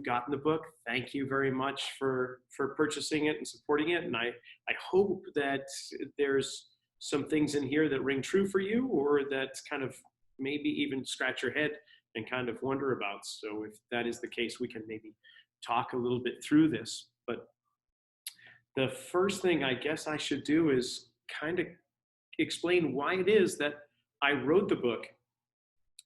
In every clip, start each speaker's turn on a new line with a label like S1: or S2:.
S1: gotten the book, thank you very much for purchasing it and supporting it. And I hope that there's some things in here that ring true for you, or that kind of maybe even scratch your head and kind of wonder about. So if that is the case, we can maybe talk a little bit through this. But the first thing I guess I should do is kind of explain why it is that I wrote the book.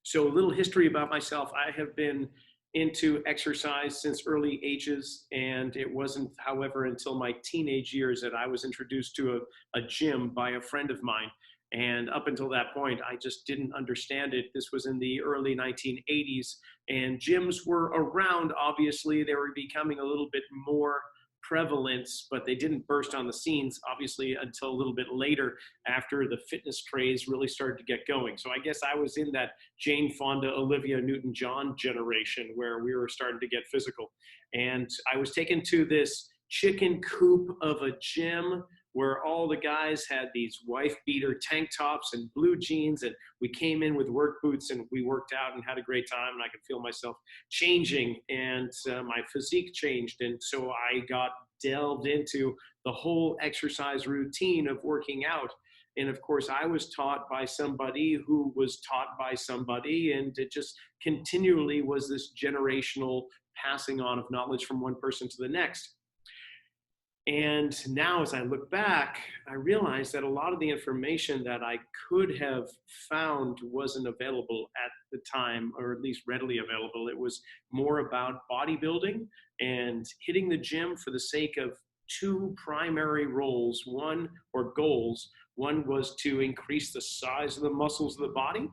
S1: So a little history about myself. I have been into exercise since early ages, and it wasn't, however, until my teenage years that I was introduced to a gym by a friend of mine. And up until that point, I just didn't understand it. This was in the early 1980s, and gyms were around. Obviously, they were becoming a little bit more prevalent, but they didn't burst on the scenes, obviously, until a little bit later, after the fitness craze really started to get going. So I guess I was in that Jane Fonda, Olivia Newton-John generation where we were starting to get physical. And I was taken to this chicken coop of a gym where all the guys had these wife beater tank tops and blue jeans, and we came in with work boots and we worked out and had a great time, and I could feel myself changing, and my physique changed. And so I got delved into the whole exercise routine of working out. And of course, I was taught by somebody who was taught by somebody, and it just continually was this generational passing on of knowledge from one person to the next. And now as I look back, I realize that a lot of the information that I could have found wasn't available at the time, or at least readily available. It was more about bodybuilding and hitting the gym for the sake of two primary roles, goals. One was to increase the size of the muscles of the body,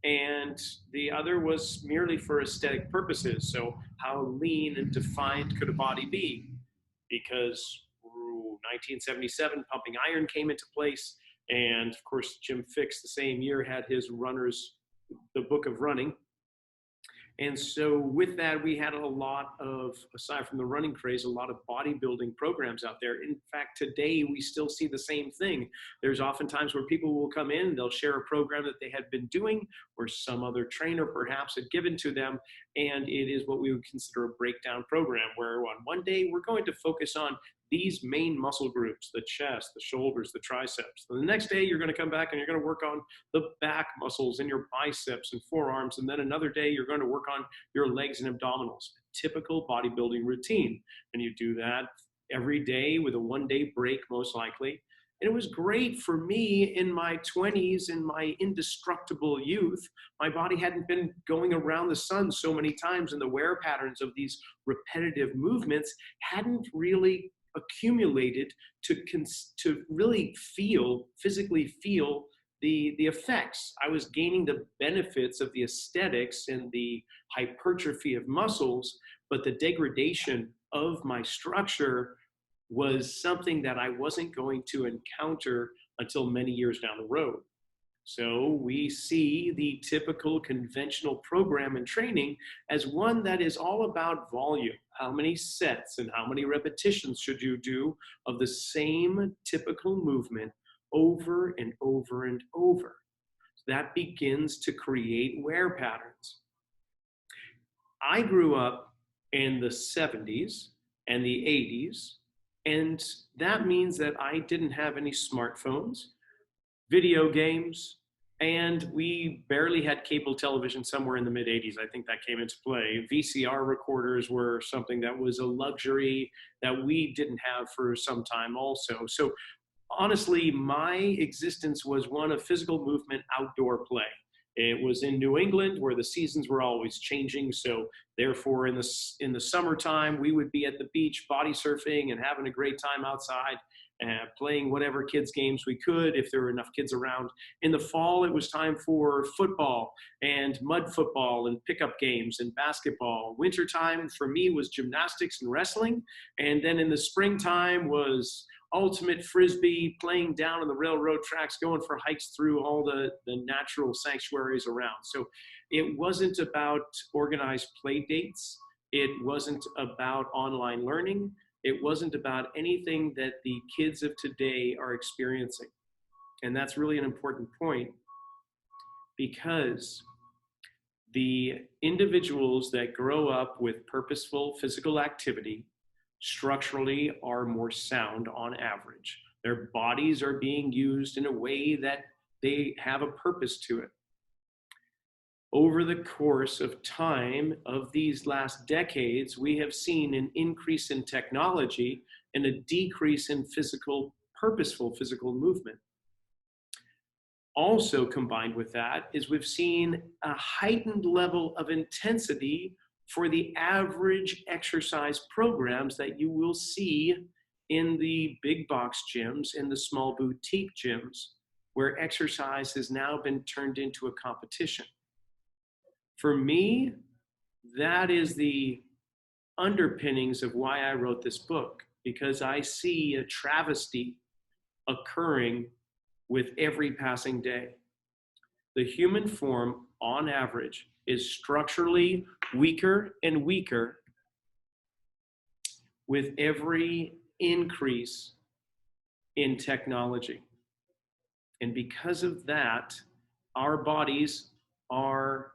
S1: and the other was merely for aesthetic purposes. So how lean and defined could a body be? Because 1977, pumping iron came into place. And of course, Jim Fixx the same year had his the Book of Running. And so with that, we had a lot of, aside from the running craze, a lot of bodybuilding programs out there. In fact, today we still see the same thing. There's oftentimes where people will come in, they'll share a program that they had been doing, or some other trainer perhaps had given to them. And it is what we would consider a breakdown program, where on one day we're going to focus on these main muscle groups: the chest, the shoulders, the triceps. The next day, you're going to come back and you're going to work on the back muscles in your biceps and forearms. And then another day, you're going to work on your legs and abdominals. Typical bodybuilding routine. And you do that every day with a one-day break, most likely. And it was great for me in my 20s, in my indestructible youth. My body hadn't been going around the sun so many times, and the wear patterns of these repetitive movements hadn't really accumulated to really physically feel the effects. I was gaining the benefits of the aesthetics and the hypertrophy of muscles, but the degradation of my structure was something that I wasn't going to encounter until many years down the road. So we see the typical conventional program and training as one that is all about volume. How many sets and how many repetitions should you do of the same typical movement over and over and over? That begins to create wear patterns. I grew up in the 70s and the 80s, and that means that I didn't have any smartphones, video games, and we barely had cable television somewhere in the mid-80s. I think that came into play. VCR recorders were something that was a luxury that we didn't have for some time also. So honestly, my existence was one of physical movement, outdoor play. It was in New England where the seasons were always changing. So therefore, in the summertime, we would be at the beach body surfing and having a great time outside, playing whatever kids games we could if there were enough kids around. In the fall, it was time for football and mud football and pickup games and basketball. Wintertime for me was gymnastics and wrestling. And then in the springtime was ultimate frisbee, playing down on the railroad tracks, going for hikes through all the natural sanctuaries around. So it wasn't about organized play dates. It wasn't about online learning. It wasn't about anything that the kids of today are experiencing. And that's really an important point, because The individuals that grow up with purposeful physical activity structurally are more sound on average. Their bodies are being used in a way that they have a purpose to it. Over the course of time of these last decades, we have seen an increase in technology and a decrease in purposeful physical movement. Also combined with that is we've seen a heightened level of intensity for the average exercise programs that you will see in the big box gyms and the small boutique gyms, where exercise has now been turned into a competition. For me, that is the underpinnings of why I wrote this book, because I see a travesty occurring with every passing day. The human form, on average, is structurally weaker and weaker with every increase in technology. And because of that, our bodies are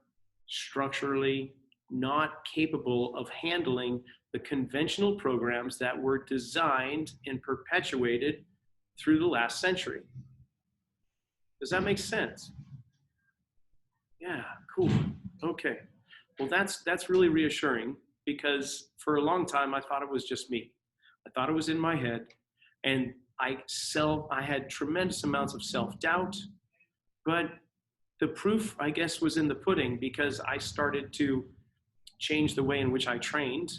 S1: structurally not capable of handling the conventional programs that were designed and perpetuated through the last century. Does that make sense? Yeah, cool. Okay. Well, that's really reassuring, because for a long time I thought it was just me. I thought it was in my head, and I had tremendous amounts of self-doubt, but the proof, I guess, was in the pudding, because I started to change the way in which I trained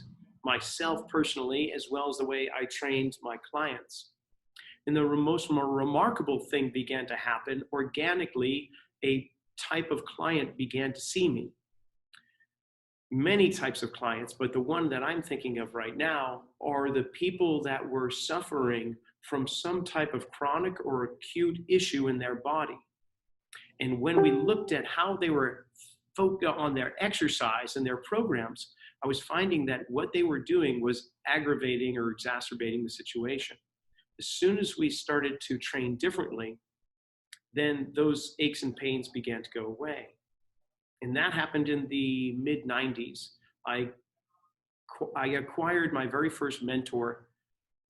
S1: myself personally, as well as the way I trained my clients. And the most remarkable thing began to happen. Organically, a type of client began to see me. Many types of clients, but the one that I'm thinking of right now are the people that were suffering from some type of chronic or acute issue in their body. And when we looked at how they were focused on their exercise and their programs, I was finding that what they were doing was aggravating or exacerbating the situation. As soon as we started to train differently, then those aches and pains began to go away. And that happened in the mid-90s. I acquired my very first mentor.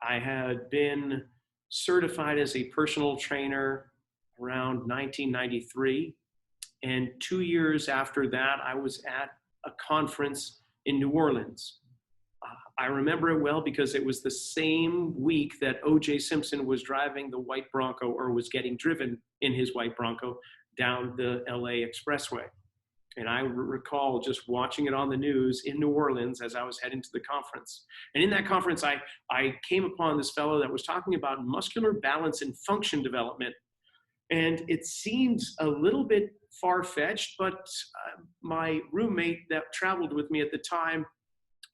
S1: I had been certified as a personal trainer around 1993. And 2 years after that, I was at a conference in New Orleans. I remember it well because it was the same week that O.J. Simpson was driving the white Bronco, or was getting driven in his white Bronco down the LA Expressway. And I recall just watching it on the news in New Orleans as I was heading to the conference. And in that conference, I came upon this fellow that was talking about muscular balance and function development. And it seemed a little bit far-fetched, but my roommate that traveled with me at the time,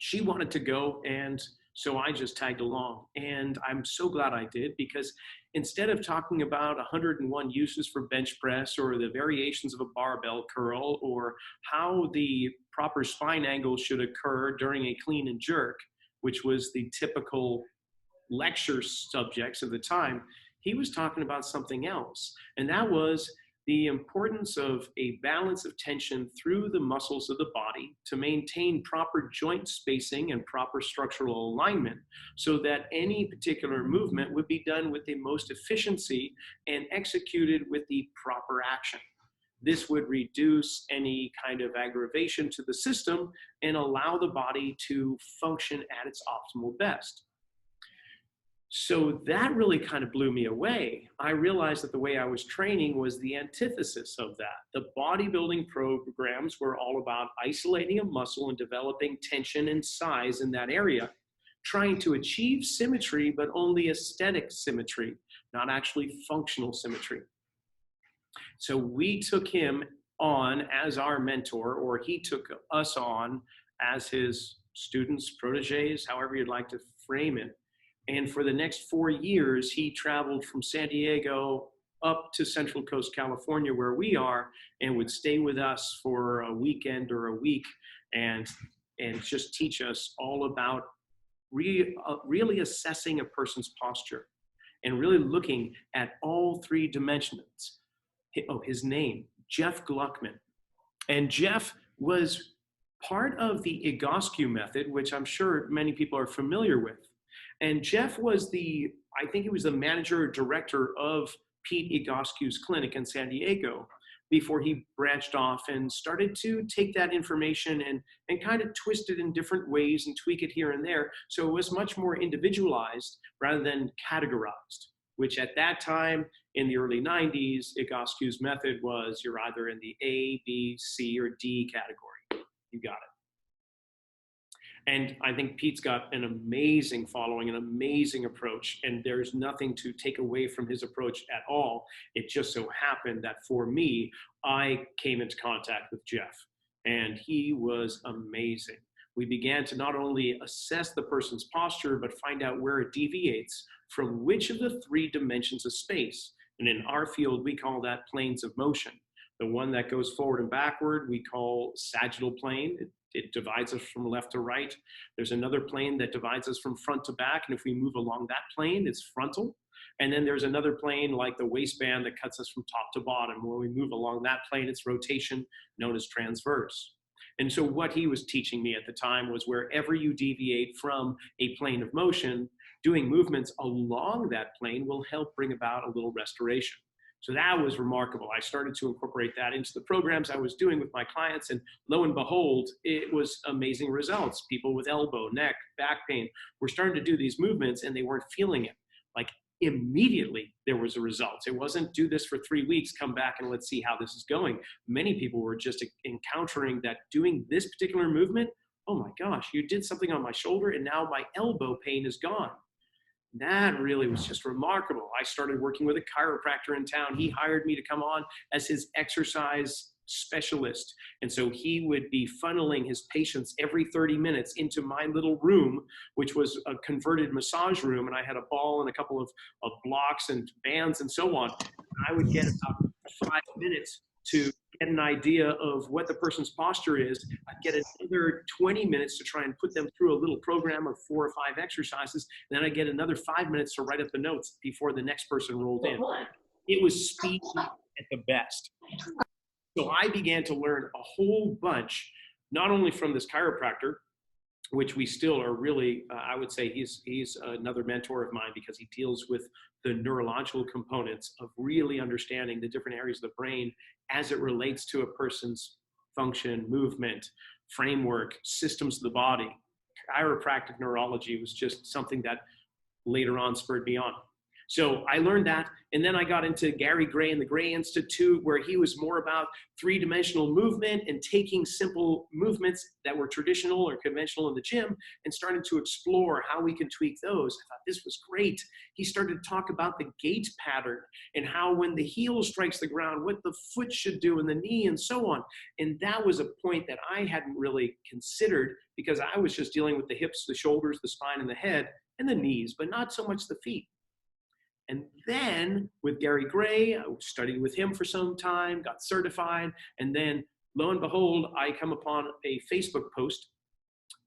S1: she wanted to go, and so I just tagged along. And I'm so glad I did, because instead of talking about 101 uses for bench press, or the variations of a barbell curl, or how the proper spine angle should occur during a clean and jerk, which was the typical lecture subjects of the time, he was talking about something else. And that was the importance of a balance of tension through the muscles of the body to maintain proper joint spacing and proper structural alignment, so that any particular movement would be done with the most efficiency and executed with the proper action. This would reduce any kind of aggravation to the system and allow the body to function at its optimal best. So that really kind of blew me away. I realized that the way I was training was the antithesis of that. The bodybuilding programs were all about isolating a muscle and developing tension and size in that area, trying to achieve symmetry, but only aesthetic symmetry, not actually functional symmetry. So we took him on as our mentor, or he took us on as his students, proteges, however you'd like to frame it. And for the next 4 years, he traveled from San Diego up to Central Coast, California, where we are, and would stay with us for a weekend or a week and just teach us all about really assessing a person's posture and really looking at all three dimensions. Oh, his name, Jeff Gluckman. And Jeff was part of the Egoscue method, which I'm sure many people are familiar with. And Jeff was I think he was the manager or director of Pete Egoscue's clinic in San Diego before he branched off and started to take that information and kind of twist it in different ways and tweak it here and there. So it was much more individualized rather than categorized, which at that time in the early 90s, Egoscue's method was you're either in the A, B, C, or D category. You got it. And I think Pete's got an amazing following, an amazing approach, and there's nothing to take away from his approach at all. It just so happened that for me, I came into contact with Jeff, and he was amazing. We began to not only assess the person's posture, but find out where it deviates from which of the three dimensions of space. And in our field, we call that planes of motion. The one that goes forward and backward, we call sagittal plane. It divides us from left to right. There's another plane that divides us from front to back. And if we move along that plane, it's frontal. And then there's another plane like the waistband that cuts us from top to bottom. When we move along that plane, it's rotation, known as transverse. And so what he was teaching me at the time was wherever you deviate from a plane of motion, doing movements along that plane will help bring about a little restoration. So that was remarkable. I started to incorporate that into the programs I was doing with my clients, and lo and behold, it was amazing results. People with elbow, neck, back pain were starting to do these movements and they weren't feeling it. Like immediately there was a result. It wasn't do this for 3 weeks, come back and let's see how this is going. Many people were just encountering that doing this particular movement, oh my gosh, you did something on my shoulder and now my elbow pain is gone. That really was just remarkable. I started working with a chiropractor in town. He hired me to come on as his exercise specialist. And so he would be funneling his patients every 30 minutes into my little room, which was a converted massage room. And I had a ball and a couple of blocks and bands and so on. And I would get about 5 minutes to get an idea of what the person's posture is. I'd get another 20 minutes to try and put them through a little program of 4 or 5 exercises. And then I get another 5 minutes to write up the notes before the next person rolled in. It was speed at the best. So I began to learn a whole bunch, not only from this chiropractor, which we still are really, I would say he's another mentor of mine because he deals with the neurological components of really understanding the different areas of the brain as it relates to a person's function, movement, framework, systems of the body. Chiropractic neurology was just something that later on spurred me on. So I learned that, and then I got into Gary Gray and the Gray Institute, where he was more about three-dimensional movement and taking simple movements that were traditional or conventional in the gym and starting to explore how we can tweak those. I thought this was great. He started to talk about the gait pattern and how when the heel strikes the ground, what the foot should do and the knee and so on. And that was a point that I hadn't really considered because I was just dealing with the hips, the shoulders, the spine, and the head, and the knees, but not so much the feet. And then with Gary Gray, I studied with him for some time, got certified, and then lo and behold, I come upon a Facebook post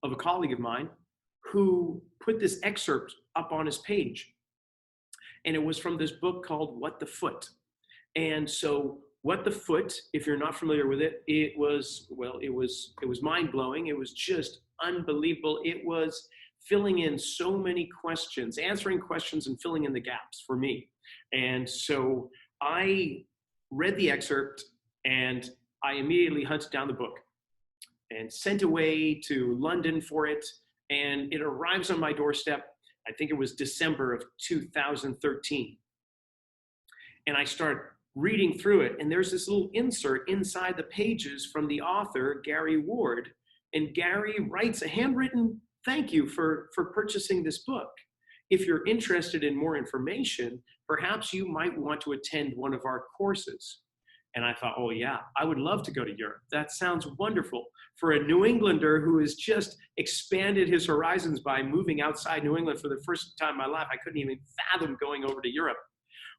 S1: of a colleague of mine who put this excerpt up on his page. And it was from this book called What the Foot. And so What the Foot, if you're not familiar with it, it was mind-blowing. It was just unbelievable. It was filling in so many questions, answering questions and filling in the gaps for me. And so I read the excerpt and I immediately hunted down the book and sent away to London for it. And it arrives on my doorstep. I think it was December of 2013. And I start reading through it. And there's this little insert inside the pages from the author, Gary Ward. And Gary writes a handwritten thank you for purchasing this book. If you're interested in more information, perhaps you might want to attend one of our courses. And I thought, oh yeah, I would love to go to Europe. That sounds wonderful. For a New Englander who has just expanded his horizons by moving outside New England for the first time in my life, I couldn't even fathom going over to Europe.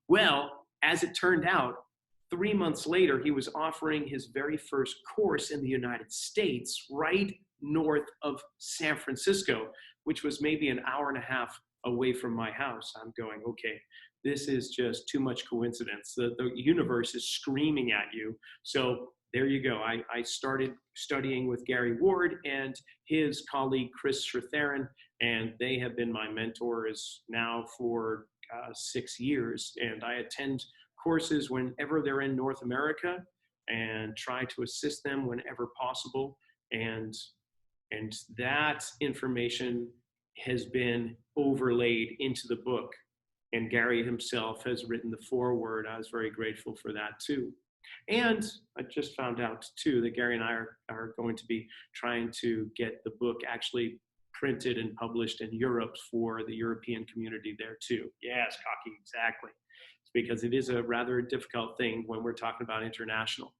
S1: Well, as it turned out, 3 months later, he was offering his very first course in the United States, right north of San Francisco, which was maybe an hour and a half away from my house. I'm going, okay, this is just too much coincidence. The universe is screaming at you. So there you go. I started studying with Gary Ward and his colleague Chris Shertharan, and they have been my mentors now for 6 years. And I attend courses whenever they're in North America and try to assist them whenever possible. And that information has been overlaid into the book. And Gary himself has written the foreword. I was very grateful for that too. And I just found out too that Gary and I are going to be trying to get the book actually printed and published in Europe for the European community there too. Yes, cocky, exactly. It's because it is a rather difficult thing when we're talking about international.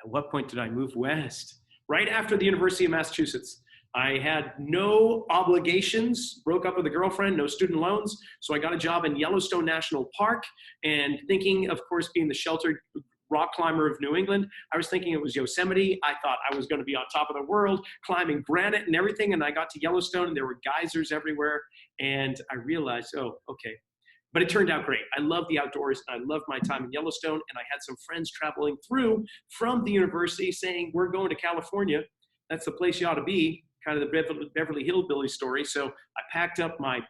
S1: At what point did I move west? Right after the University of Massachusetts. I had no obligations, broke up with a girlfriend, no student loans. So I got a job in Yellowstone National Park, and thinking, of course, being the sheltered rock climber of New England, I was thinking it was Yosemite. I thought I was going to be on top of the world, climbing granite and everything. And I got to Yellowstone and there were geysers everywhere. And I realized, oh, okay. But it turned out great. I love the outdoors. I loved my time in Yellowstone. And I had some friends traveling through from the university saying, we're going to California. That's the place you ought to be. Kind of the Beverly Hillbilly story. So I packed up my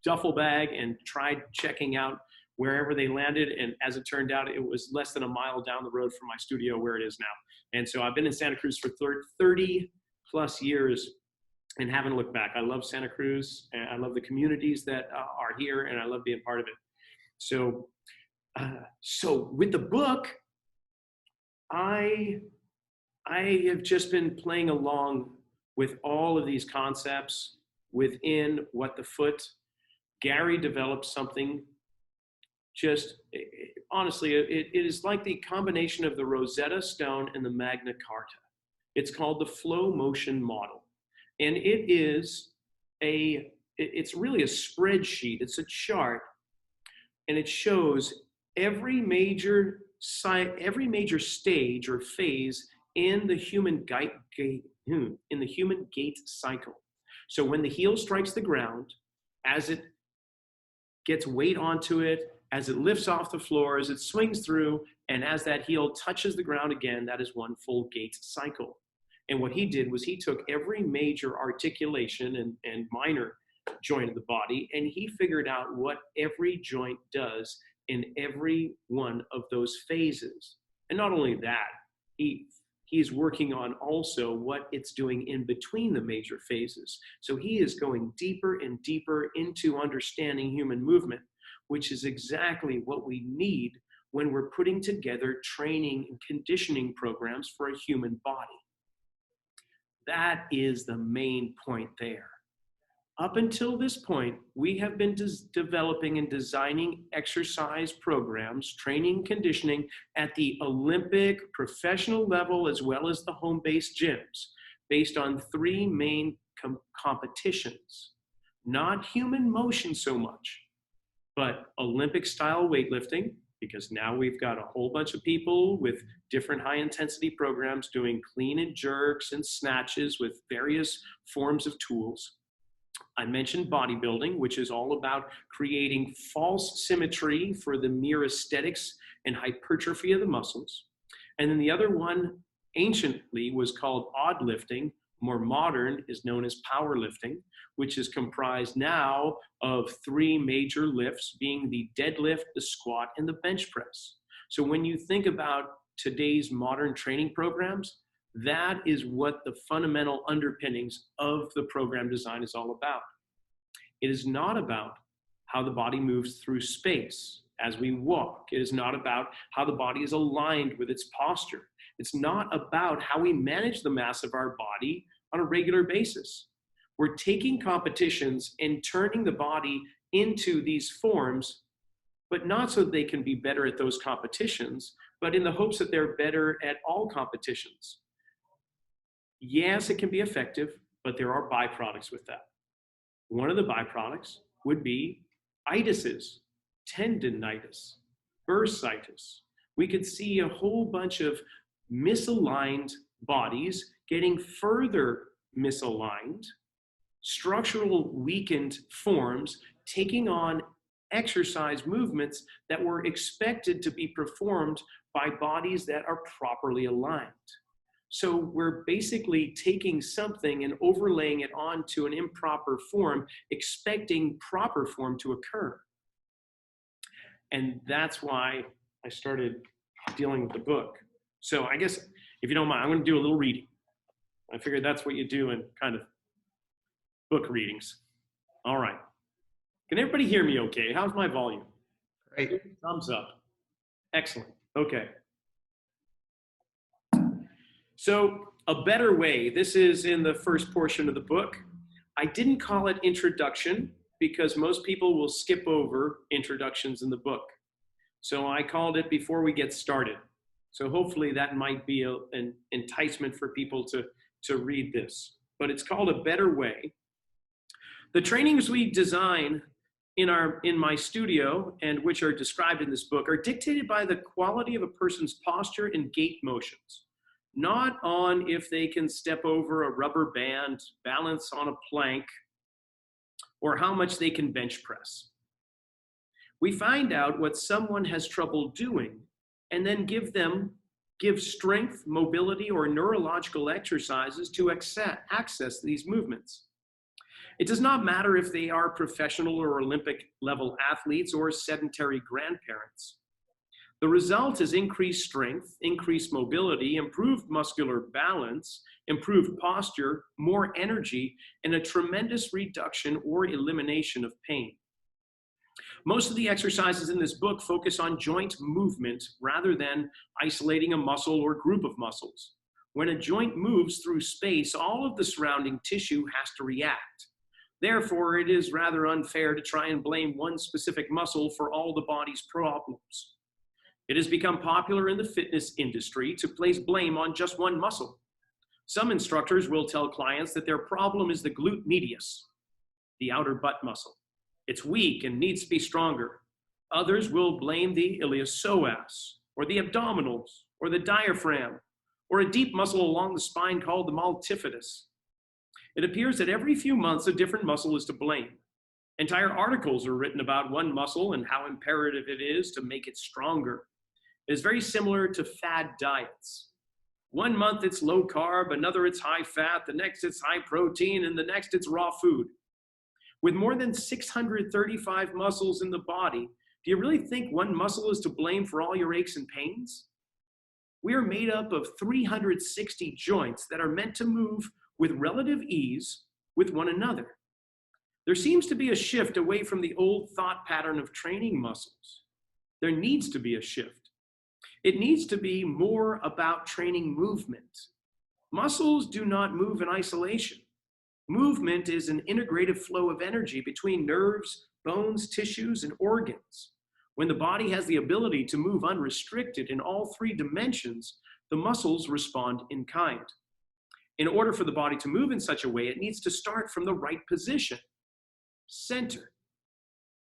S1: duffel bag and tried checking out wherever they landed. And as it turned out, it was less than a mile down the road from my studio where it is now. And so I've been in Santa Cruz for 30 plus years and haven't looked back. I love Santa Cruz, and I love the communities that are here, and I love being part of it. So, so with the book, I have just been playing along with all of these concepts within What the Foot. Gary developed something just, honestly, it is like the combination of the Rosetta Stone and the Magna Carta. It's called the flow motion model. And it's really a spreadsheet. It's a chart, and it shows every major stage or phase in the human gait cycle. So when the heel strikes the ground, as it gets weight onto it, as it lifts off the floor, as it swings through, and as that heel touches the ground again, that is one full gait cycle. And what he did was he took every major articulation and minor joint of the body, and he figured out what every joint does in every one of those phases. And not only that, he's working on also what it's doing in between the major phases. So he is going deeper and deeper into understanding human movement, which is exactly what we need when we're putting together training and conditioning programs for a human body. That is the main point there. Up until this point, we have been developing and designing exercise programs, training, conditioning at the Olympic professional level as well as the home-based gyms, based on three main competitions. Not human motion so much, but Olympic-style weightlifting, because now we've got a whole bunch of people with different high-intensity programs doing clean and jerks and snatches with various forms of tools. I mentioned bodybuilding, which is all about creating false symmetry for the mere aesthetics and hypertrophy of the muscles. And then the other one anciently was called odd lifting. More modern is known as powerlifting, which is comprised now of three major lifts, being the deadlift, the squat, and the bench press. So when you think about today's modern training programs, that is what the fundamental underpinnings of the program design is all about. It is not about how the body moves through space as we walk. It is not about how the body is aligned with its posture. It's not about how we manage the mass of our body on a regular basis. We're taking competitions and turning the body into these forms, but not so they can be better at those competitions, but in the hopes that they're better at all competitions. Yes, it can be effective, but there are byproducts with that. One of the byproducts would be itises, tendinitis, bursitis. We could see a whole bunch of misaligned bodies getting further misaligned, structural weakened forms taking on exercise movements that were expected to be performed by bodies that are properly aligned. So we're basically taking something and overlaying it onto an improper form, expecting proper form to occur. And that's why I started dealing with the book. So I guess, if you don't mind, I'm going to do a little reading. I figured that's what you do in kind of book readings. All right. Can everybody hear me okay? How's my volume?
S2: Great.
S1: Thumbs up. Excellent. Okay. So, a better way, this is in the first portion of the book. I didn't call it introduction because most people will skip over introductions in the book. So I called it before we get started. So hopefully that might be an enticement for people to read this. But it's called A Better Way. The trainings we design in my studio, and which are described in this book, are dictated by the quality of a person's posture and gait motions, not on if they can step over a rubber band, balance on a plank, or how much they can bench press. We find out what someone has trouble doing and then give strength, mobility, or neurological exercises to access these movements. It does not matter if they are professional or Olympic level athletes or sedentary grandparents. The result is increased strength, increased mobility, improved muscular balance, improved posture, more energy, and a tremendous reduction or elimination of pain. Most of the exercises in this book focus on joint movement rather than isolating a muscle or group of muscles. When a joint moves through space, all of the surrounding tissue has to react. Therefore, it is rather unfair to try and blame one specific muscle for all the body's problems. It has become popular in the fitness industry to place blame on just one muscle. Some instructors will tell clients that their problem is the glute medius, the outer butt muscle. It's weak and needs to be stronger. Others will blame the iliopsoas, or the abdominals, or the diaphragm, or a deep muscle along the spine called the multifidus. It appears that every few months a different muscle is to blame. Entire articles are written about one muscle and how imperative it is to make it stronger. It is very similar to fad diets. One month it's low carb, another it's high fat, the next it's high protein, and the next it's raw food. With more than 635 muscles in the body, do you really think one muscle is to blame for all your aches and pains? We are made up of 360 joints that are meant to move with relative ease with one another. There seems to be a shift away from the old thought pattern of training muscles. There needs to be a shift. It needs to be more about training movement. Muscles do not move in isolation. Movement is an integrative flow of energy between nerves, bones, tissues, and organs. When the body has the ability to move unrestricted in all three dimensions, the muscles respond in kind. In order for the body to move in such a way, it needs to start from the right position, center.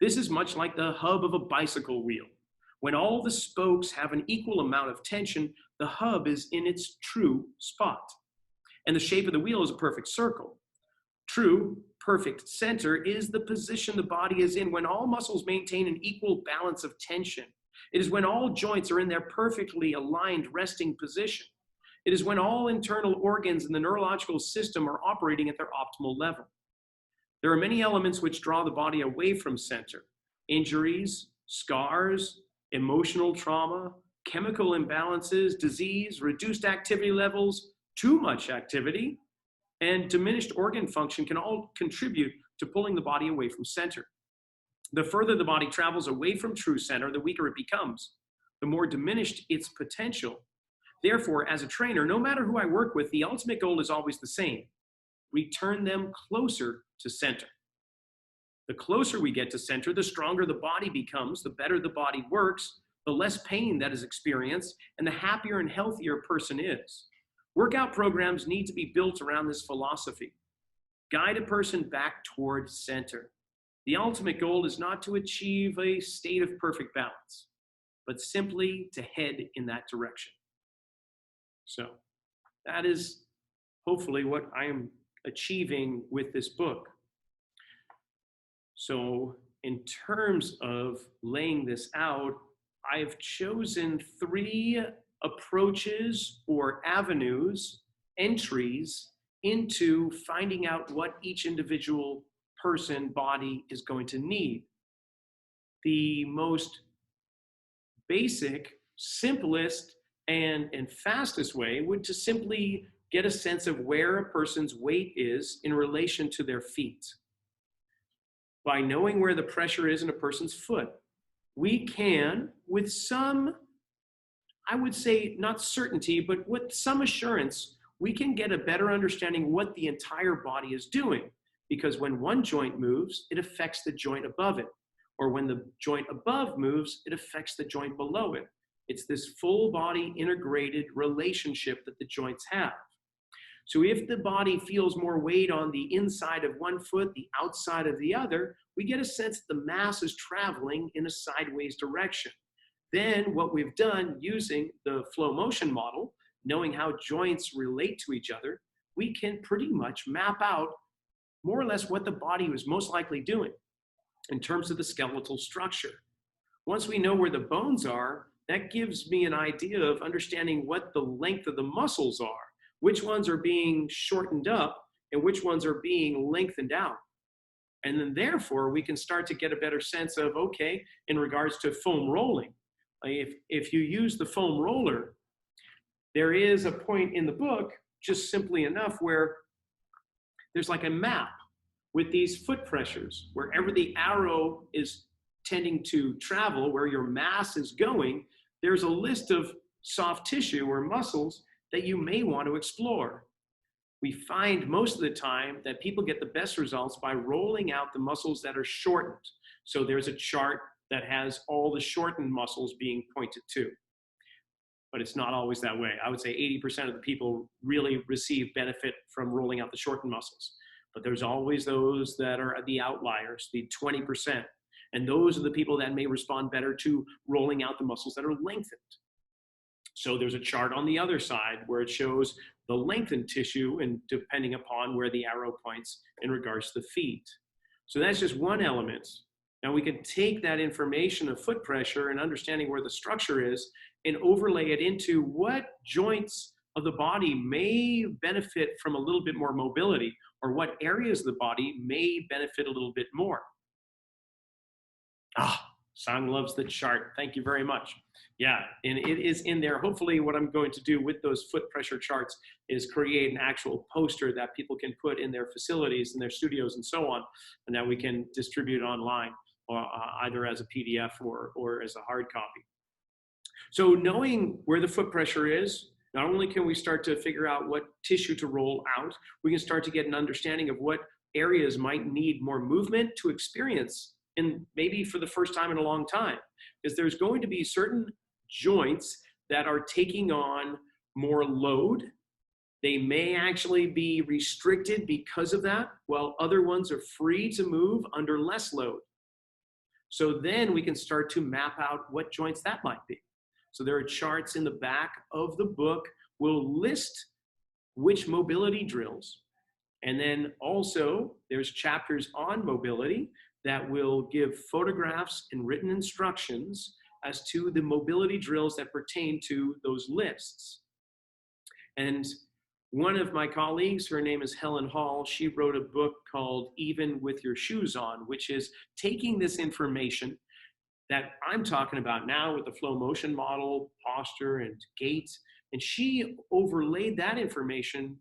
S1: This is much like the hub of a bicycle wheel. When all the spokes have an equal amount of tension, the hub is in its true spot. And the shape of the wheel is a perfect circle. True, perfect center is the position the body is in when all muscles maintain an equal balance of tension. It is when all joints are in their perfectly aligned resting position. It is when all internal organs in the neurological system are operating at their optimal level. There are many elements which draw the body away from center. Injuries, scars, emotional trauma, chemical imbalances, disease, reduced activity levels, too much activity, and diminished organ function can all contribute to pulling the body away from center. The further the body travels away from true center, the weaker it becomes, the more diminished its potential. Therefore, as a trainer, no matter who I work with, the ultimate goal is always the same: return them closer to center. The closer we get to center, the stronger the body becomes, the better the body works, the less pain that is experienced, and the happier and healthier a person is. Workout programs need to be built around this philosophy. Guide a person back toward center. The ultimate goal is not to achieve a state of perfect balance, but simply to head in that direction. So that is hopefully what I am achieving with this book. So in terms of laying this out, I've chosen 3 approaches or avenues, entries into finding out what each individual person, body is going to need. The most basic, simplest, and fastest way would to simply get a sense of where a person's weight is in relation to their feet. By knowing where the pressure is in a person's foot, we can, with some, I would say not certainty, but with some assurance, we can get a better understanding what the entire body is doing. Because when one joint moves, it affects the joint above it. Or when the joint above moves, it affects the joint below it. It's this full body integrated relationship that the joints have. So if the body feels more weight on the inside of one foot, the outside of the other, we get a sense that the mass is traveling in a sideways direction. Then what we've done using the flow motion model, knowing how joints relate to each other, we can pretty much map out more or less what the body was most likely doing in terms of the skeletal structure. Once we know where the bones are, that gives me an idea of understanding what the length of the muscles are, which ones are being shortened up and which ones are being lengthened out. And then therefore, we can start to get a better sense of, okay, in regards to foam rolling, if you use the foam roller, there is a point in the book, just simply enough, where there's like a map with these foot pressures, wherever the arrow is tending to travel, where your mass is going, there's a list of soft tissue or muscles that you may want to explore. We find most of the time that people get the best results by rolling out the muscles that are shortened. So there's a chart that has all the shortened muscles being pointed to. But it's not always that way. I would say 80% of the people really receive benefit from rolling out the shortened muscles. But there's always those that are the outliers, the 20%. And those are the people that may respond better to rolling out the muscles that are lengthened. So there's a chart on the other side where it shows the lengthened tissue and depending upon where the arrow points in regards to the feet. So that's just one element. Now we can take that information of foot pressure and understanding where the structure is and overlay it into what joints of the body may benefit from a little bit more mobility, or what areas of the body may benefit a little bit more. Sang loves the chart. Thank you very much. Yeah, and it is in there. Hopefully what I'm going to do with those foot pressure charts is create an actual poster that people can put in their facilities, in their studios and so on, and that we can distribute online, or either as a PDF or as a hard copy. So knowing where the foot pressure is, not only can we start to figure out what tissue to roll out, we can start to get an understanding of what areas might need more movement to experience, and maybe for the first time in a long time, because there's going to be certain joints that are taking on more load. They may actually be restricted because of that, while other ones are free to move under less load. So then we can start to map out what joints that might be. So there are charts in the back of the book. We'll list which mobility drills. And then also there's chapters on mobility that will give photographs and written instructions as to the mobility drills that pertain to those lists. And one of my colleagues, her name is Helen Hall, she wrote a book called Even With Your Shoes On, which is taking this information that I'm talking about now with the flow motion model, posture, and gait, and she overlaid that information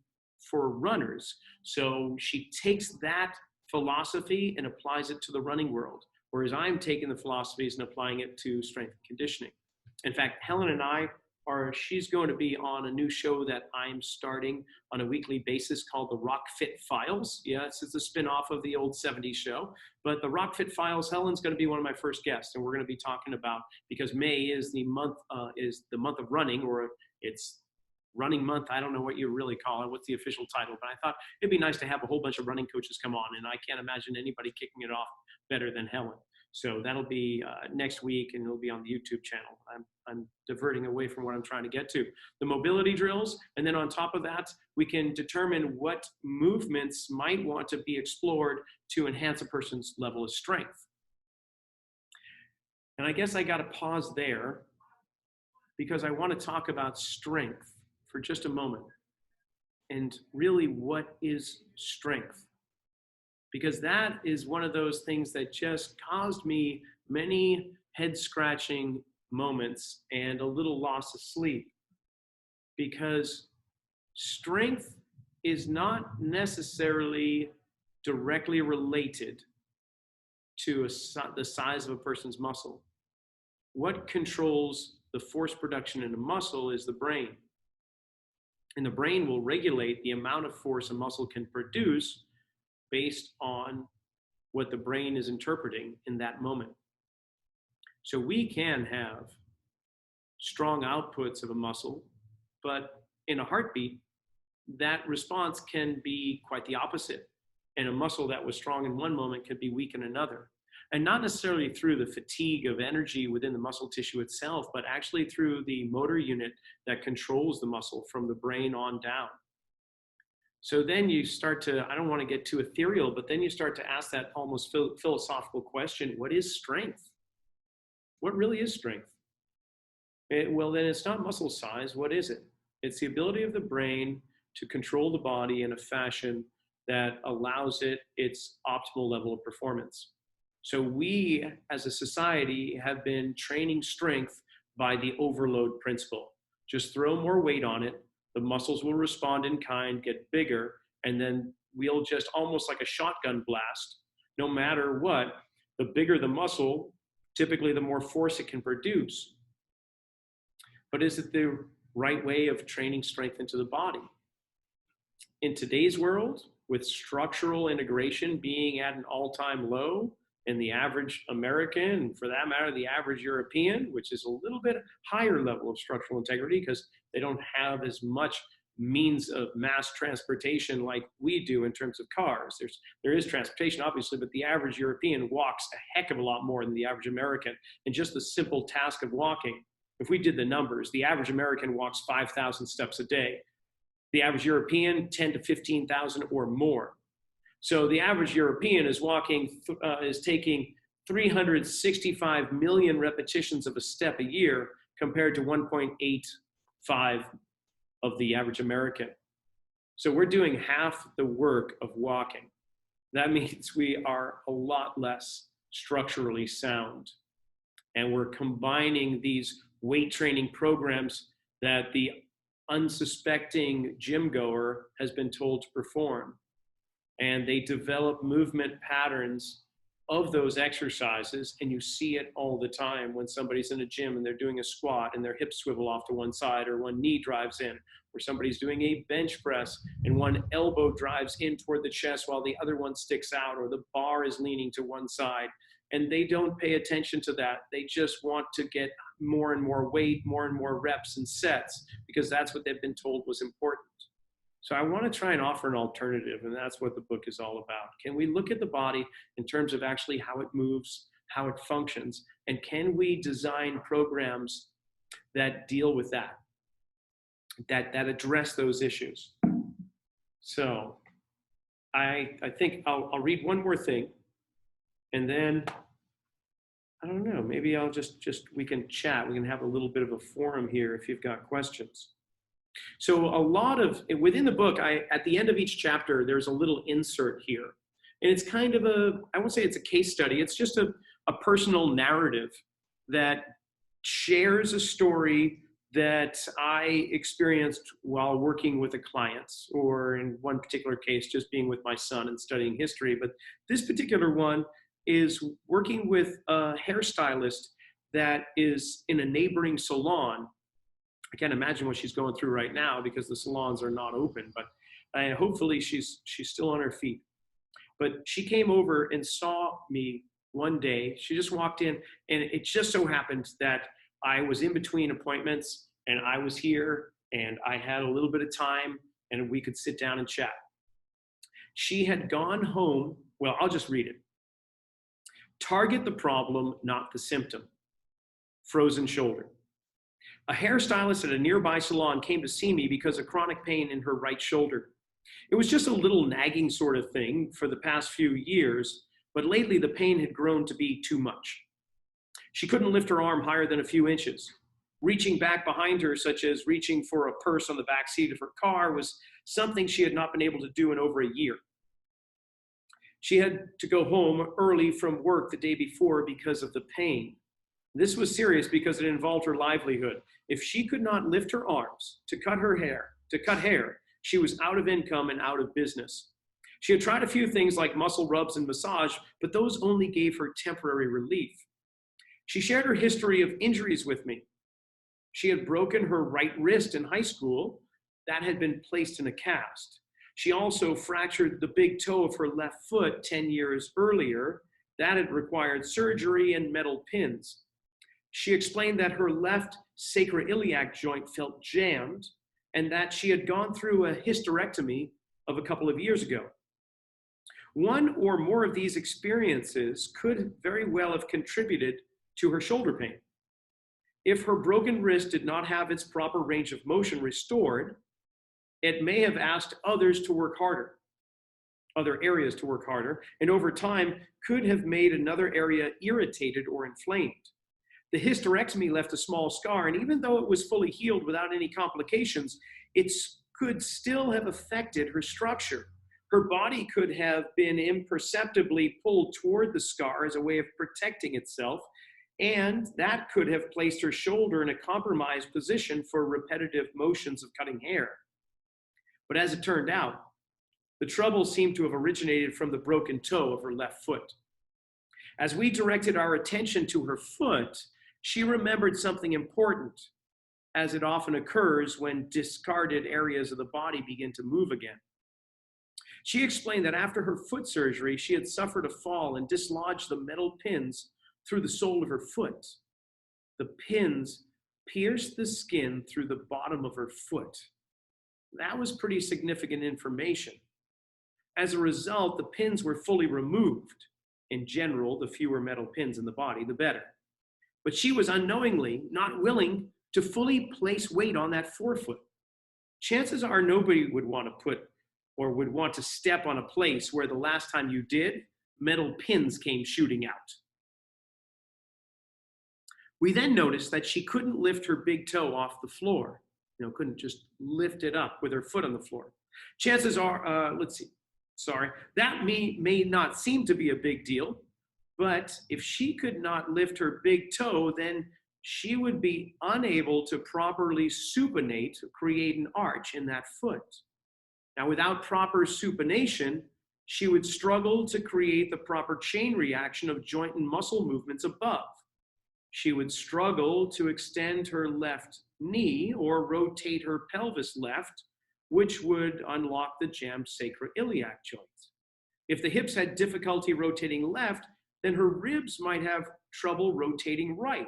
S1: for runners. So she takes that philosophy and applies it to the running world, whereas I'm taking the philosophies and applying it to strength and conditioning. In fact, Helen and I she's going to be on a new show that I'm starting on a weekly basis called the Rock Fit Files. Yeah, it's a spin-off of the old 70s show. But the Rock Fit Files, Helen's going to be one of my first guests, and we're going to be talking about, because May is the month of running, or it's running month. I don't know what you really call it. What's the official title? But I thought it'd be nice to have a whole bunch of running coaches come on, and I can't imagine anybody kicking it off better than Helen. So that'll be next week, and it'll be on the YouTube channel. I'm diverting away from what I'm trying to get to. The mobility drills, and then on top of that, we can determine what movements might want to be explored to enhance a person's level of strength. And I guess I got to pause there because I want to talk about strength for just a moment. And really, what is strength? Because that is one of those things that just caused me many head scratching moments and a little loss of sleep. Because strength is not necessarily directly related to the size of a person's muscle. What controls the force production in a muscle is the brain. And the brain will regulate the amount of force a muscle can produce based on what the brain is interpreting in that moment. So we can have strong outputs of a muscle, but in a heartbeat, that response can be quite the opposite. And a muscle that was strong in one moment could be weak in another. And not necessarily through the fatigue of energy within the muscle tissue itself, but actually through the motor unit that controls the muscle from the brain on down. So then you start to, I don't want to get too ethereal, but then you start to ask that almost philosophical question: what is strength? What really is strength? Well, then it's not muscle size. What is it? It's the ability of the brain to control the body in a fashion that allows it its optimal level of performance. So we, as a society, have been training strength by the overload principle. Just throw more weight on it, the muscles will respond in kind, get bigger, and then we'll just almost like a shotgun blast, no matter what, the bigger the muscle, typically the more force it can produce. But is it the right way of training strength into the body? In today's world, with structural integration being at an all-time low, and the average American, and for that matter, the average European, which is a little bit higher level of structural integrity because they don't have as much means of mass transportation like we do in terms of cars. There is transportation, obviously, but the average European walks a heck of a lot more than the average American. And just the simple task of walking, if we did the numbers, the average American walks 5,000 steps a day. The average European, 10 to 15,000 or more. So the average European is taking 365 million repetitions of a step a year compared to 1.85 of the average American. So we're doing half the work of walking. That means we are a lot less structurally sound. And we're combining these weight training programs that the unsuspecting gym goer has been told to perform. And they develop movement patterns of those exercises, and you see it all the time when somebody's in a gym and they're doing a squat and their hips swivel off to one side, or one knee drives in, or somebody's doing a bench press and one elbow drives in toward the chest while the other one sticks out, or the bar is leaning to one side. And they don't pay attention to that. They just want to get more and more weight, more and more reps and sets, because that's what they've been told was important. So I want to try and offer an alternative, and that's what the book is all about. Can we look at the body in terms of actually how it moves, how it functions, and can we design programs that deal with that address those issues? So I think I'll read one more thing, and then I don't know, maybe I'll just we can chat. We can have a little bit of a forum here if you've got questions. So a lot of, within the book, at the end of each chapter, there's a little insert here. And it's kind of I won't say it's a case study, it's just a personal narrative that shares a story that I experienced while working with a client, or in one particular case, just being with my son and studying history. But this particular one is working with a hairstylist that is in a neighboring salon. I can't imagine what she's going through right now because the salons are not open, but hopefully she's still on her feet. But she came over and saw me one day. She just walked in, and it just so happened that I was in between appointments and I was here and I had a little bit of time and we could sit down and chat. She had gone home. Well, I'll just read it. Target the problem, not the symptom. Frozen shoulder. A hairstylist at a nearby salon came to see me because of chronic pain in her right shoulder. It was just a little nagging sort of thing for the past few years, but lately the pain had grown to be too much. She couldn't lift her arm higher than a few inches. Reaching back behind her, such as reaching for a purse on the back seat of her car, was something she had not been able to do in over a year. She had to go home early from work the day before because of the pain. This was serious because it involved her livelihood. If she could not lift her arms to cut hair, she was out of income and out of business. She had tried a few things like muscle rubs and massage, but those only gave her temporary relief. She shared her history of injuries with me. She had broken her right wrist in high school. That had been placed in a cast. She also fractured the big toe of her left foot 10 years earlier. That had required surgery and metal pins. She explained that her left sacroiliac joint felt jammed and that she had gone through a hysterectomy of a couple of years ago. One or more of these experiences could very well have contributed to her shoulder pain. If her broken wrist did not have its proper range of motion restored, it may have asked others to work harder, other areas to work harder, and over time could have made another area irritated or inflamed. The hysterectomy left a small scar, and even though it was fully healed without any complications, it could still have affected her structure. Her body could have been imperceptibly pulled toward the scar as a way of protecting itself, and that could have placed her shoulder in a compromised position for repetitive motions of cutting hair. But as it turned out, the trouble seemed to have originated from the broken toe of her left foot. As we directed our attention to her foot, she remembered something important, as it often occurs when discarded areas of the body begin to move again. She explained that after her foot surgery, she had suffered a fall and dislodged the metal pins through the sole of her foot. The pins pierced the skin through the bottom of her foot. That was pretty significant information. As a result, the pins were fully removed. In general, the fewer metal pins in the body, the better. But she was unknowingly not willing to fully place weight on that forefoot. Chances are nobody would want to put or would want to step on a place where the last time you did, metal pins came shooting out. We then noticed that she couldn't lift her big toe off the floor. Couldn't just lift it up with her foot on the floor. Chances are, that may not seem to be a big deal, but if she could not lift her big toe, then she would be unable to properly supinate, create an arch in that foot. Now, without proper supination, she would struggle to create the proper chain reaction of joint and muscle movements above. She would struggle to extend her left knee or rotate her pelvis left, which would unlock the jammed sacroiliac joint. If the hips had difficulty rotating left, then her ribs might have trouble rotating right.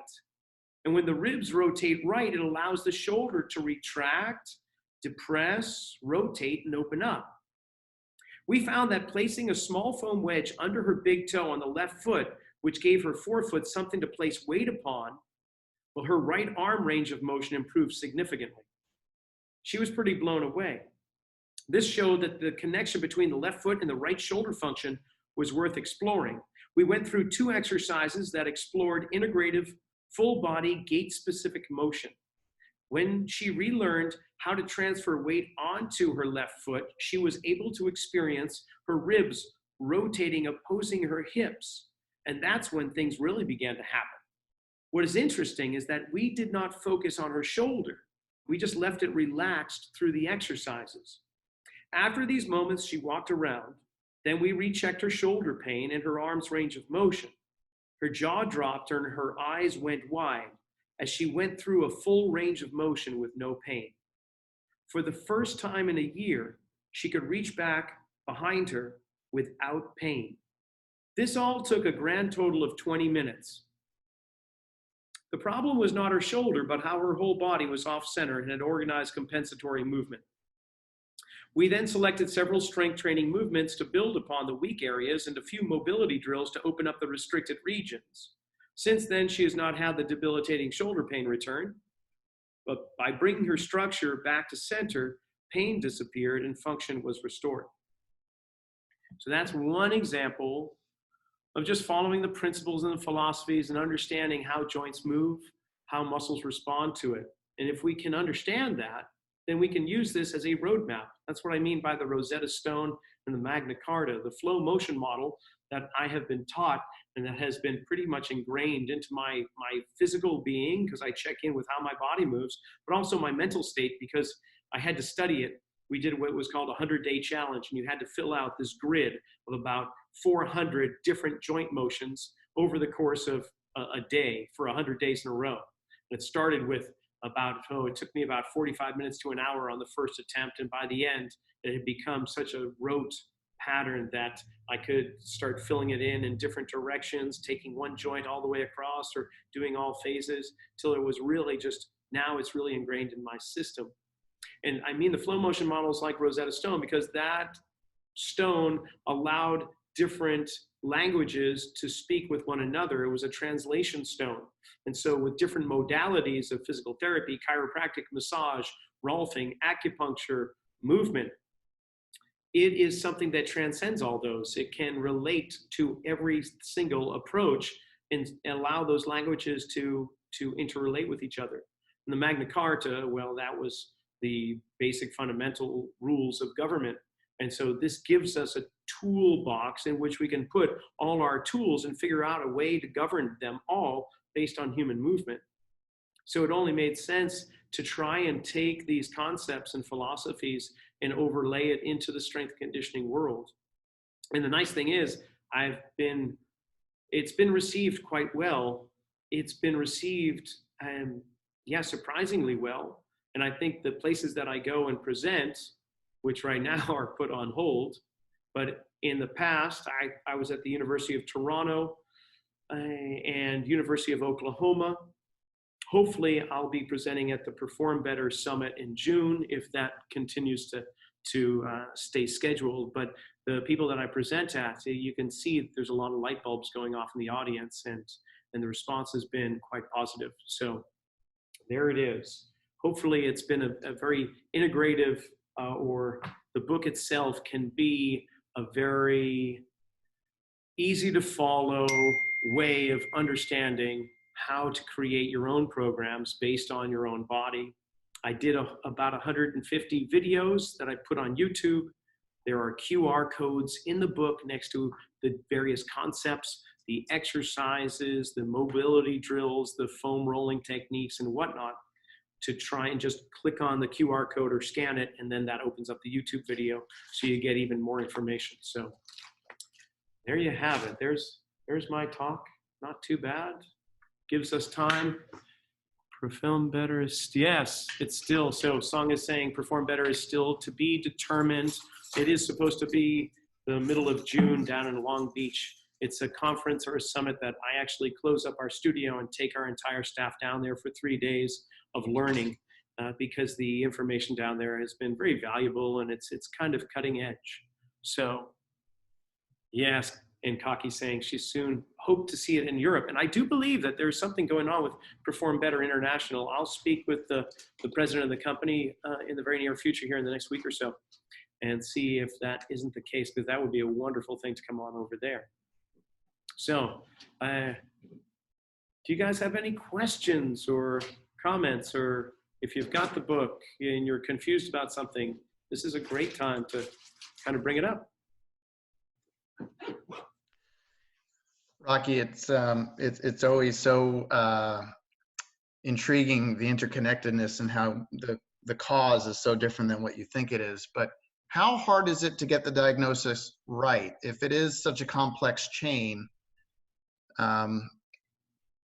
S1: And when the ribs rotate right, it allows the shoulder to retract, depress, rotate, and open up. We found that placing a small foam wedge under her big toe on the left foot, which gave her forefoot something to place weight upon, well, her right arm range of motion improved significantly. She was pretty blown away. This showed that the connection between the left foot and the right shoulder function was worth exploring. We went through 2 exercises that explored integrative, full-body, gait-specific motion. When she relearned how to transfer weight onto her left foot, she was able to experience her ribs rotating, opposing her hips. And that's when things really began to happen. What is interesting is that we did not focus on her shoulder. We just left it relaxed through the exercises. After these moments, she walked around. Then we rechecked her shoulder pain and her arm's range of motion. Her jaw dropped and her eyes went wide as she went through a full range of motion with no pain. For the first time in a year, she could reach back behind her without pain. This all took a grand total of 20 minutes. The problem was not her shoulder, but how her whole body was off-center and had organized compensatory movement. We then selected several strength training movements to build upon the weak areas and a few mobility drills to open up the restricted regions. Since then, she has not had the debilitating shoulder pain return, but by bringing her structure back to center, pain disappeared and function was restored. So that's one example of just following the principles and the philosophies and understanding how joints move, how muscles respond to it. And if we can understand that, then we can use this as a roadmap. That's what I mean by the Rosetta Stone and the Magna Carta, the flow motion model that I have been taught and that has been pretty much ingrained into my physical being, because I check in with how my body moves, but also my mental state, because I had to study it. We did what was called a 100-day challenge, and you had to fill out this grid of about 400 different joint motions over the course of a day for 100 days in a row. And it started with it took me about 45 minutes to an hour on the first attempt, and by the end, it had become such a rote pattern that I could start filling it in different directions, taking one joint all the way across or doing all phases, till it was really just, now it's really ingrained in my system. And I mean the flow motion model is like Rosetta Stone, because that stone allowed different languages to speak with one another. It was a translation stone. And so with different modalities of physical therapy, chiropractic, massage, rolfing, acupuncture, movement, it is something that transcends all those. It can relate to every single approach and allow those languages to interrelate with each other. And the Magna Carta, well, that was the basic fundamental rules of government. And so this gives us a toolbox in which we can put all our tools and figure out a way to govern them all based on human movement. So it only made sense to try and take these concepts and philosophies and overlay it into the strength conditioning world. And the nice thing is, it's been received quite well. It's been received, surprisingly well. And I think the places that I go and present, which right now are put on hold, but in the past, I was at the University of Toronto and University of Oklahoma. Hopefully, I'll be presenting at the Perform Better Summit in June, if that continues to stay scheduled. But the people that I present at, you can see there's a lot of light bulbs going off in the audience, and the response has been quite positive. So there it is. Hopefully, it's been a very integrative, or the book itself can be a very easy to follow way of understanding how to create your own programs based on your own body. I did about 150 videos that I put on YouTube. There are QR codes in the book next to the various concepts, the exercises, the mobility drills, the foam rolling techniques and whatnot, to try and just click on the QR code or scan it, and then that opens up the YouTube video so you get even more information. So there you have it. There's my talk. Not too bad. Gives us time. Perform better is, yes, it's still, so Song is saying perform better is still to be determined. It is supposed to be the middle of June down in Long Beach. It's a conference or a summit that I actually close up our studio and take our entire staff down there for 3 days of learning, because the information down there has been very valuable, and it's kind of cutting edge. So yes, and Kaki saying she soon hoped to see it in Europe. And I do believe that there's something going on with Perform Better International. I'll speak with the president of the company in the very near future here in the next week or so, and see if that isn't the case, because that would be a wonderful thing to come on over there. So do you guys have any questions or comments, or if you've got the book and you're confused about something, this is a great time to kind of bring it up.
S2: Rocky, it's always so intriguing, the interconnectedness and how the cause is so different than what you think it is. But how hard is it to get the diagnosis right? If it is such a complex chain,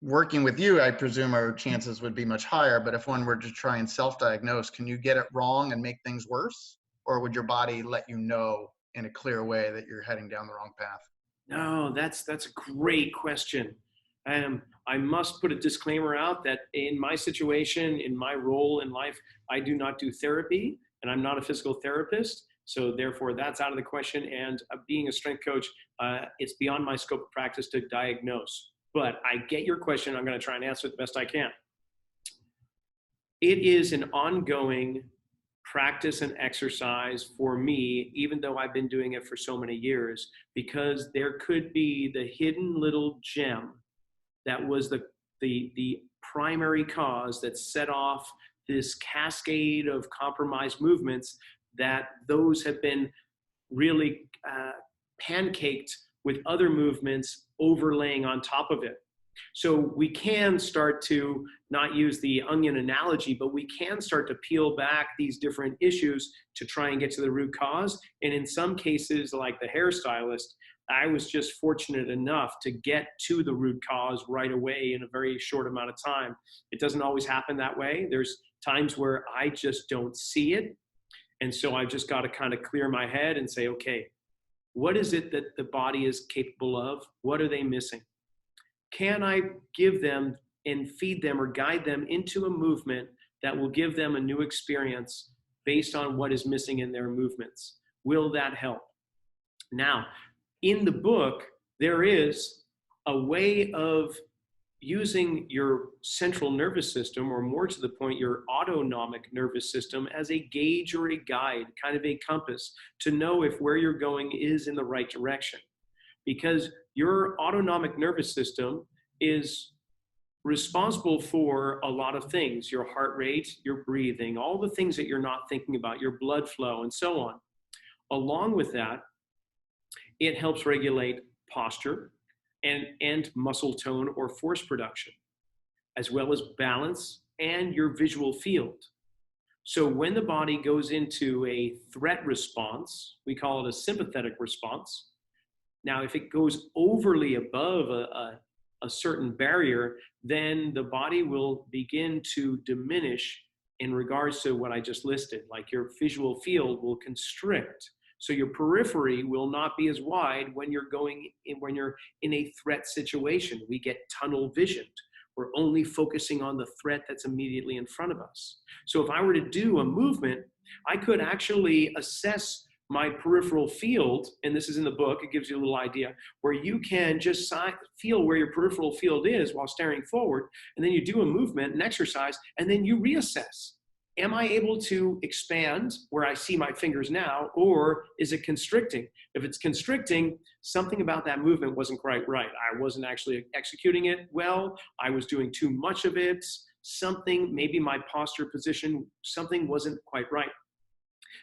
S2: working with you, I presume our chances would be much higher. But if one were to try and self-diagnose, can you get it wrong and make things worse? Or would your body let you know in a clear way that you're heading down the wrong path?
S1: No, that's a great question. I must put a disclaimer out that in my situation, in my role in life, I do not do therapy, and I'm not a physical therapist. So therefore, that's out of the question. And being a strength coach, it's beyond my scope of practice to diagnose. But I get your question. I'm going to try and answer it the best I can. It is an ongoing practice and exercise for me, even though I've been doing it for so many years, because there could be the hidden little gem that was the primary cause that set off this cascade of compromised movements, that those have been really pancaked with other movements overlaying on top of it. So we can start to not use the onion analogy, but we can start to peel back these different issues to try and get to the root cause. And in some cases, like the hairstylist, I was just fortunate enough to get to the root cause right away in a very short amount of time. It doesn't always happen that way. There's times where I just don't see it. And so I've just got to kind of clear my head and say, okay, what is it that the body is capable of? What are they missing? Can I give them and feed them or guide them into a movement that will give them a new experience based on what is missing in their movements? Will that help? Now, in the book, there is a way of using your central nervous system, or more to the point, your autonomic nervous system, as a gauge or a guide, kind of a compass, to know if where you're going is in the right direction. Because your autonomic nervous system is responsible for a lot of things: your heart rate, your breathing, all the things that you're not thinking about, your blood flow, and so on. Along with that, it helps regulate posture and muscle tone or force production, as well as balance and your visual field. So when the body goes into a threat response, we call it a sympathetic response. Now, if it goes overly above a certain barrier, then the body will begin to diminish in regards to what I just listed. Like your visual field will constrict. So your periphery will not be as wide when you're in a threat situation. We get tunnel visioned. We're only focusing on the threat that's immediately in front of us. So if I were to do a movement, I could actually assess my peripheral field, and this is in the book, it gives you a little idea, where you can just feel where your peripheral field is while staring forward, and then you do a movement, an exercise, and then you reassess. Am I able to expand where I see my fingers now, or is it constricting? If it's constricting, something about that movement wasn't quite right. I wasn't actually executing it well. I was doing too much of it. Something, maybe my posture position, something wasn't quite right.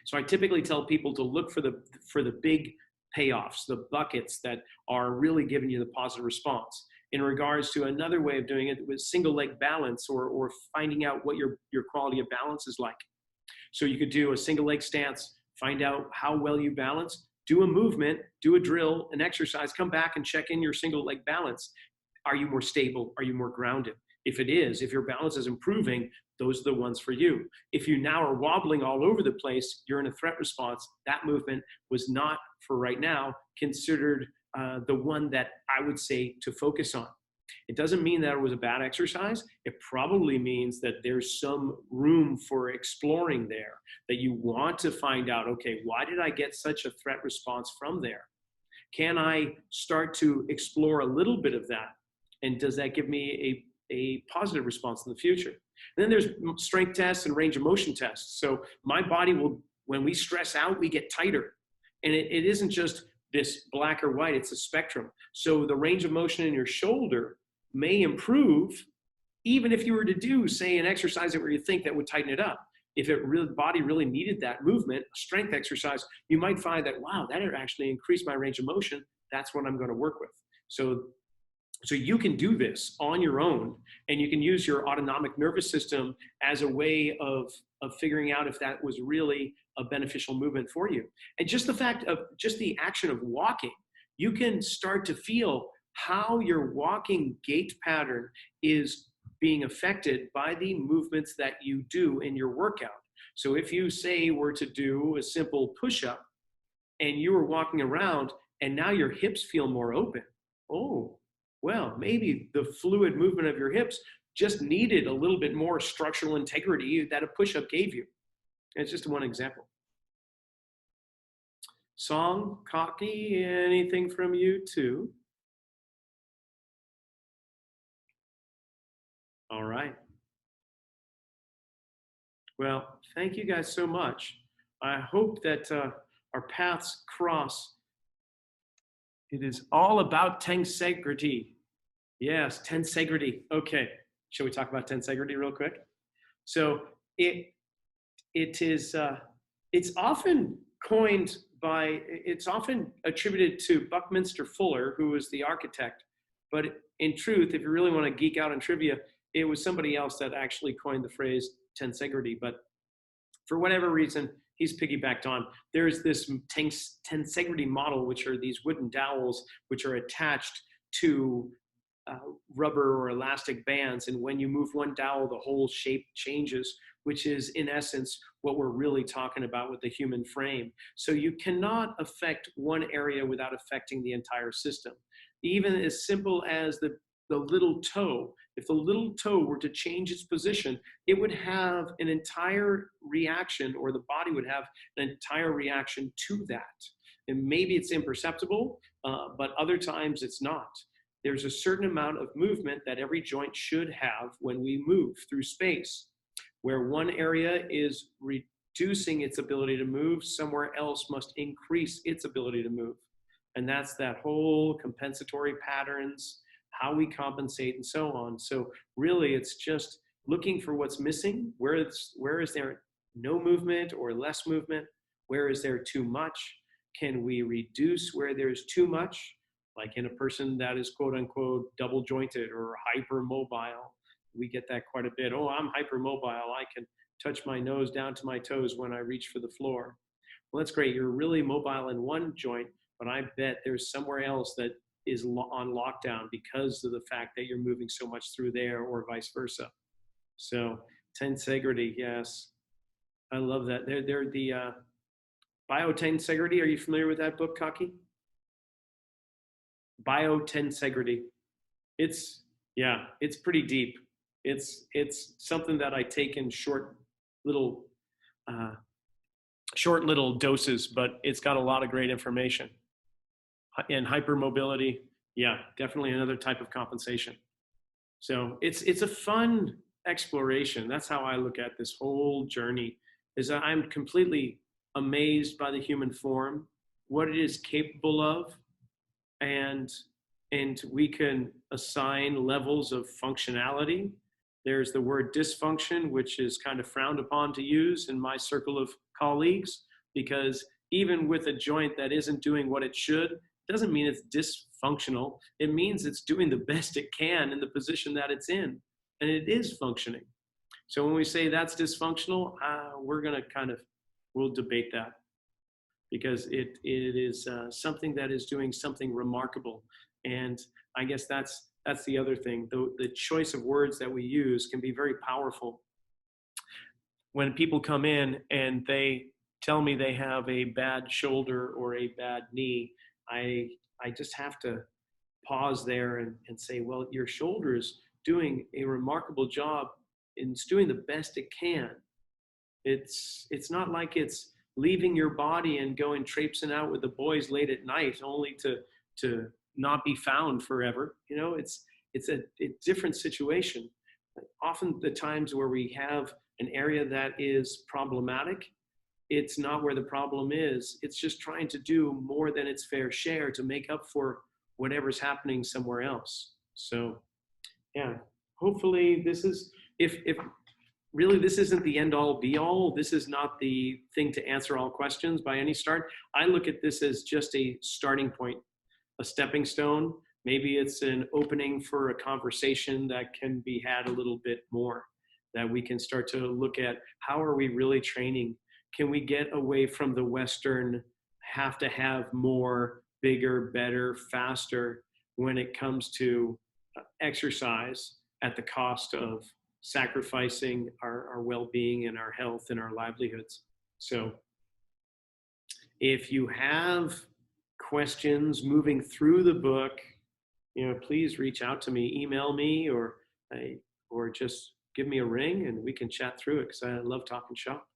S1: So I typically tell people to look for the big payoffs, the buckets that are really giving you the positive response. In regards to another way of doing it with single leg balance, or finding out what your quality of balance is like. So you could do a single leg stance, find out how well you balance, do a movement, do a drill, an exercise, come back and check in your single leg balance. Are you more stable? Are you more grounded? If it is, if your balance is improving, those are the ones for you. If you now are wobbling all over the place, you're in a threat response. That movement was not, for right now, considered the one that I would say to focus on. It doesn't mean that it was a bad exercise. It probably means that there's some room for exploring there, that you want to find out, okay, why did I get such a threat response from there? Can I start to explore a little bit of that? And does that give me a positive response in the future? And then there's strength tests and range of motion tests. So my body will, when we stress out, we get tighter. And it isn't just this black or white, it's a spectrum. So the range of motion in your shoulder may improve even if you were to do, say, an exercise where you think that would tighten it up. If the body really needed that movement, a strength exercise, you might find that, wow, that actually increased my range of motion. That's what I'm going to work with. So you can do this on your own, and you can use your autonomic nervous system as a way of figuring out if that was really a beneficial movement for you. And just the fact of just the action of walking, you can start to feel how your walking gait pattern is being affected by the movements that you do in your workout. So if you, say, were to do a simple push-up and you were walking around and now your hips feel more open, oh, well, maybe the fluid movement of your hips just needed a little bit more structural integrity that a push-up gave you. It's just one example. Song, Cocky, anything from you too? All right. Well, Thank you guys so much. I hope that our paths cross. It is all about tensegrity. Yes, tensegrity. Okay. Shall we talk about tensegrity real quick? So it it is it's often coined by it's often attributed to Buckminster Fuller, who was the architect. But in truth, if you really want to geek out on trivia, it was somebody else that actually coined the phrase tensegrity. But for whatever reason, he's piggybacked on. There's this tensegrity model, which are these wooden dowels which are attached to rubber or elastic bands. And when you move one dowel, the whole shape changes, which is in essence what we're really talking about with the human frame. So you cannot affect one area without affecting the entire system. Even as simple as the little toe. If the little toe were to change its position, it would have an entire reaction, or the body would have an entire reaction to that. And maybe it's imperceptible, but other times it's not. There's a certain amount of movement that every joint should have when we move through space. Where one area is reducing its ability to move, somewhere else must increase its ability to move. And that's that whole compensatory patterns, how we compensate, and so on. So really, it's just looking for what's missing. Where is there no movement or less movement? Where is there too much? Can we reduce where there's too much? Like in a person that is quote unquote double jointed or hypermobile. We get that quite a bit. Oh, I'm hypermobile. I can touch my nose down to my toes when I reach for the floor. Well, that's great. You're really mobile in one joint, but I bet there's somewhere else that is on lockdown because of the fact that you're moving so much through there, or vice versa. So tensegrity, yes. I love that. They're the biotensegrity. Are you familiar with that book, Kaki? Biotensegrity. It's pretty deep. It's something that I take in short little doses, but it's got a lot of great information. And hypermobility, yeah, definitely another type of compensation. So it's a fun exploration. That's how I look at this whole journey. Is I'm completely amazed by the human form, what it is capable of, and we can assign levels of functionality. There's the word dysfunction, which is kind of frowned upon to use in my circle of colleagues, because even with a joint that isn't doing what it should, it doesn't mean it's dysfunctional. It means it's doing the best it can in the position that it's in, and it is functioning. So when we say that's dysfunctional, we'll debate that, because it is something that is doing something remarkable. And I guess that's the other thing. The choice of words that we use can be very powerful. When people come in and they tell me they have a bad shoulder or a bad knee, I just have to pause there and say, well, your shoulder is doing a remarkable job, and it's doing the best it can. It's not like it's leaving your body and going traipsing out with the boys late at night only to not be found forever. You know, it's a different situation. Often the times where we have an area that is problematic, it's not where the problem is. It's just trying to do more than its fair share to make up for whatever's happening somewhere else. So yeah, hopefully this is, if really this isn't the end all be all, this is not the thing to answer all questions by any start. I look at this as just a starting point, a stepping stone. Maybe it's an opening for a conversation that can be had a little bit more, that we can start to look at how are we really training? Can we get away from the Western have to have more, bigger, better, faster when it comes to exercise at the cost of sacrificing our well-being and our health and our livelihoods? So if you have questions moving through the book, please reach out to me, email me, or just give me a ring and we can chat through it, because I love talking shop.